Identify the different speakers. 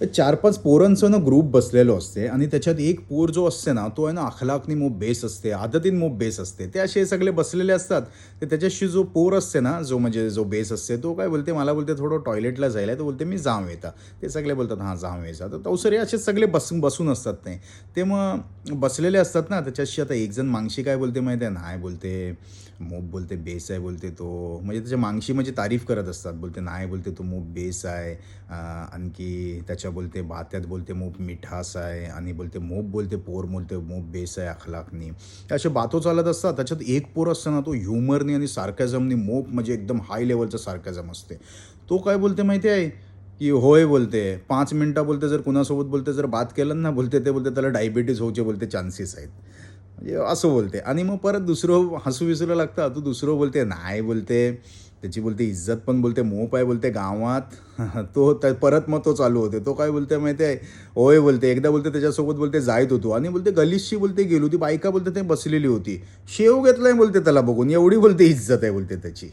Speaker 1: 4-5 पोरांचं ना ग्रुप बसलेलो असते आणि त्याच्यात एक पोर जो असते ना, तो आहे ना अखलाकनी मोप बेस असते, आदतीन मोप बेस असते. ते असे सगळे बसलेले असतात. तर त्याच्याशी जो पोर असते ना, जो म्हणजे जो बेस असते, तो काय बोलते, मला बोलते थोडं टॉयलेटला जायला आहे. तर बोलते, "मी जाऊन येता." ते सगळे बोलतात, "हां, जाऊन यायचा." तर तवसरी असे सगळे बसून असतात ते. ते मग बसलेले असतात ना, त्याच्याशी आता एक जण मागशी काय बोलते माहिती आहे? "नाही," बोलते, "मोप," बोलते, "बेस आहे," बोलते तो. म्हणजे त्याच्या मागशी म्हणजे तारीफ करत असतात. बोलते, "नाही," बोलते, "तो मोप बेस आहे." आणखी त्याच्या बोलते भात्यात बोलते मूप मिठास आहे आणि बोलते मूप बोलते पोर बोलते मूप बेस आहे अखलाकनी. असे बातो चालत असतात. त्याच्यात एक पोर असतं ना, तो ह्युमरनी आणि सार्कॅझमनी मोप म्हणजे एकदम हाय लेव्हलचं सार्कॅझम असते. तो काय बोलते माहिती आहे, की होय बोलते 5 मिनिटं बोलते जर कुणासोबत बोलते जर बात केलं ना बोलते ते बोलते त्याला डायबिटीज होऊचे बोलते चान्सेस आहेत. म्हणजे असं बोलते आणि मग परत दुसरं हसू-विसरू लागतं. तू दुसरं बोलते, "नाही," बोलते, "त्याची बोलते इज्जत पण बोलते मोप आहे बोलते गावात." तो परत मग तो चालू होते. तो काय बोलते माहिती आहे, "होय," बोलते, "एकदा बोलते त्याच्यासोबत बोलते जाईत होतो आणि बोलते गलिच्ची बोलते गेली होती. बायका बोलते ते बसलेली होती. शेव घेतलाय बोलते त्याला बघून. एवढी बोलते इज्जत आहे बोलते त्याची."